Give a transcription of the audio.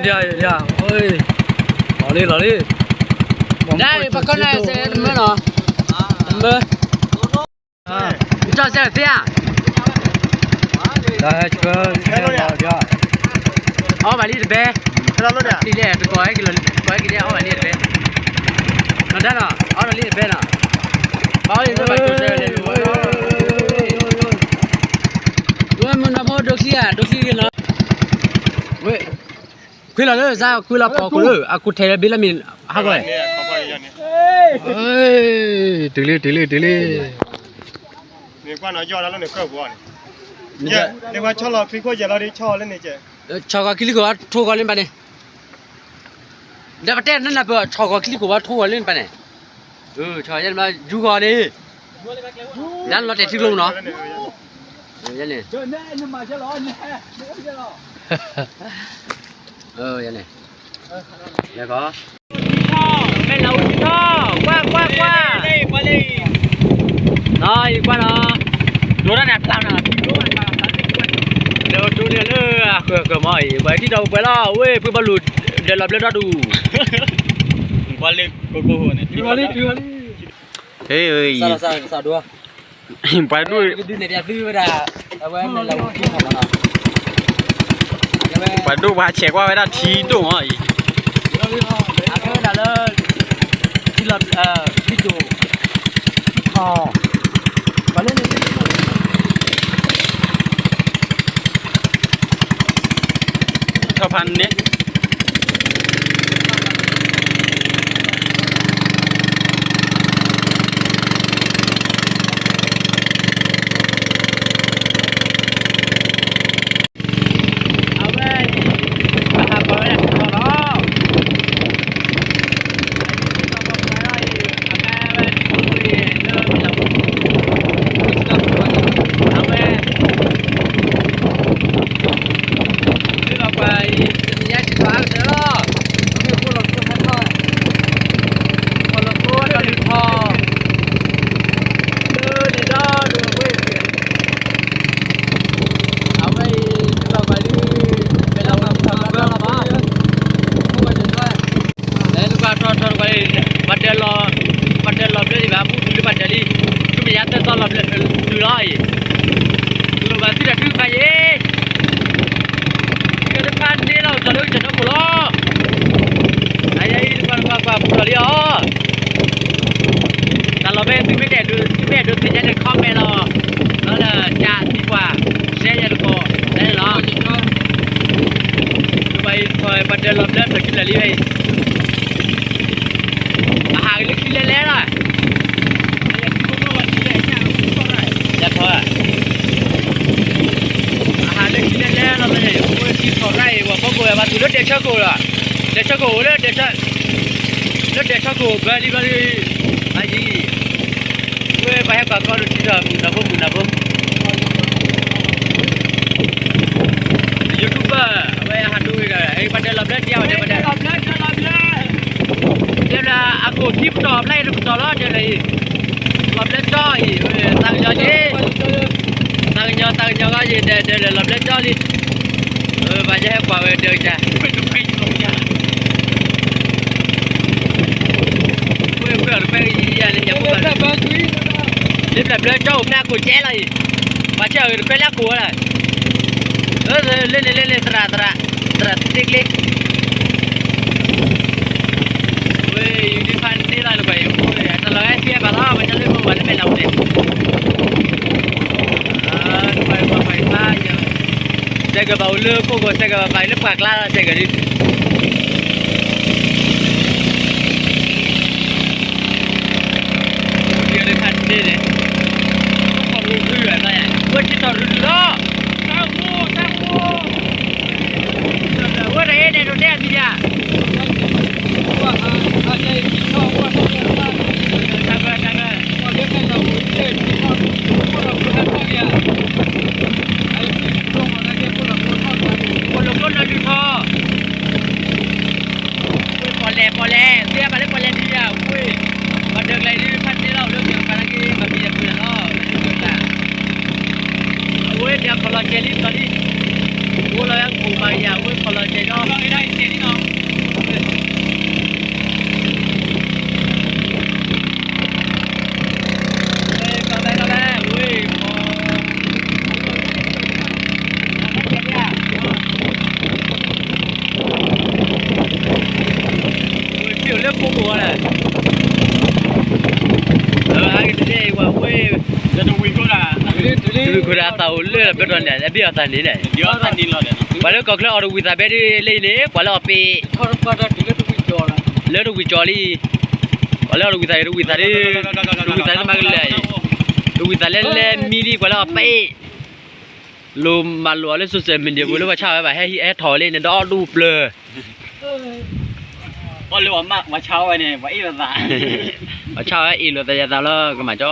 dạ ơi lò đi đây bà con này sẽ mưa nó mưa cho xe phía đây chưa bà đi được bé đi đi tôi coi cái đi bà đi được bé nó đã nó nó đi được bé nó bao nhiêu bà tôi sẽ lên rồi mình làm đâu được gì nó vậy quy là nữa sao quy là bỏ quy à quy thế là biết là mình học rồi ơi từ liนี่กว่าน้อยยอดแล้วเนี่ยก็บ่เนี่ยเดี๋ยวว่าชอเราพี่ก็อย่าเราดิชอเล่นนี่เจ้ชอก็คลิกว่าโทรกันเล่นไปเนี่ยเดี๋ยวประเทศนั้นน่ะเปล่าชอก็คลิกว่าโทรกันเล่นไปเนี่ยชอยันมาอยู่ก่อนดิยันเราแต่ทิ้งลงเนาะยันนี่ยันนี่แล้วก็ไม่เราท่อกว้านี่ไปเลยน้อยกว่าเนาะดูนั่นแหละตามน่ะเดี๋ยวดูเนี่ยคือไม่ไปที่เราไปแล้วเว้ยเพื่อบรรลุเดี๋ยวเราเล่นดูบอลเล็กโกโก้เนี่ยบอลเล็กเฮ้ยสาดูไปดูดูเนี่ยเดี๋ยวดูเวลาเอาไว้ในเราที่ทำมันไปดูว่าเช็คว่าเวลาทีดูอ่ะเอาไปได้เลยที่เราที่ดูอ๋อไปเล่นเท่าพันเนี่ยปัจจัยเราเนี่ยแบบพูดถึงปัจจัยนี้คือไม่ยัดแต่ตอนเราเนี่ยดูร้อยดูแบบที่จะขึ้นไปเองก็จะพันนี่เราจะเลิกจะต้องหัวล้อไอ้กว่าพูดอะไรอ๋อแต่เราไม่ได้ดูที่จะคอมเมนต์เราแล้วจะดีกว่าแชร์ยันก็ได้หรอดูไปปัจจัยเราเนี่ยจะคิดอะไรไปหางเล็กที่เล่นๆน่ะจะพอหางเล็กที่เล่นๆเราไม่ได้โอ้ยที่เขาไล่ว่าพวกกูมาดูรถเด็กชอบกูล่ะเด็กชอบกูเลยรถเด็กชอบกูไปดิไอ้ยี่เว้ยไปให้ปากก็รถที่เราบุญยูทูบเบอร์ไปหาดูกันไอ้ประเด็นเราเล่นเดียวเดี๋ยวประเด็นเดี๋ยวนะอากูคลิปตอบไล่ตลอดเดี๋ยวเลยเราเล่นจ้อยตั้งยอดยี่ตั้งยอดก็ยี่เดี๋ยวเราเล่นจ้อยมาจะให้กว่าเดี๋ยวจะไม่ต้องขึ้นลงยาเพื่อนไปยันยังกูแบบเล่นแบบเล่นจ้อยหน้ากูแจ๋เลยมาเชื่อไปแล้วกูเลยเล่นตราเล็กยูนิฟันนี่เราไปแต่เราไอ้เพี้ยบาล่ามันจะเล่นมันไม่เราเลยไปป้าเยอะเจ๊กับเบาเลือกกูเจ๊กับไปเลือกปากล่าเจ๊กับดิยูนิฟันนี่เลยต้องรู้เรื่องอะไรว่าที่ต่อรู้ล้อตั้งมูว่าอะไรเนี่ยโดนแดดดิจ้ะว่าอะไรที่ชอบว่าจังว่าเดี๋ยวเราเล่นที่ชอบว่าเราเป็นอะไรเนี่ยไอ้ที่ตรงอะไรเนี่ยคนละดูพอพอแล้วเสียไปแล้วพอแล้วที่จะอุ้ยมาเดินอะไรนี่พันที่เราเรื่องเกี่ยวกับอะไรแบบมีแต่เพื่อนล้ออุ้ยเดี๋ยวพอเราเจลิสตอนนี้ กูเลยกูมาอย่าวิ่งคนละเจ้าไม่ได้เสียนี่น้องก็ได้ลุยฟิวเลือกพวกหัวเลยไอ้ที่นี่ว่าเว้ยจะดูวิโก้ละดูกูได้ตัวเลือกเป็นตัวเนี่ยแล้วพี่เอาตันนี้เลยเดี๋ยวตันนี้เลยวันแล้วก็เคลื่อนเอาดูวิซาเบดีเลยเนี่ยวันแล้วไปเขาก็ได้เลือกดูวิจอละเลือกดูวิจอลี่วันแล้วดูวิซาดิดูวิซามาเลยดูวิซาเล่นมีดีวันแล้วไปลมมาลัวเล่นสุดเซมเป็นเดียววันแล้วว่าชาวแบบให้ถอยเล่นเนี่ยดอดูเปลือก็เลยว่ามาเช้าไอ้เนี่ยว่าอีหลาตามาเช้าไอ้อีหลาตาจะตาแล้วก็มาจ่อ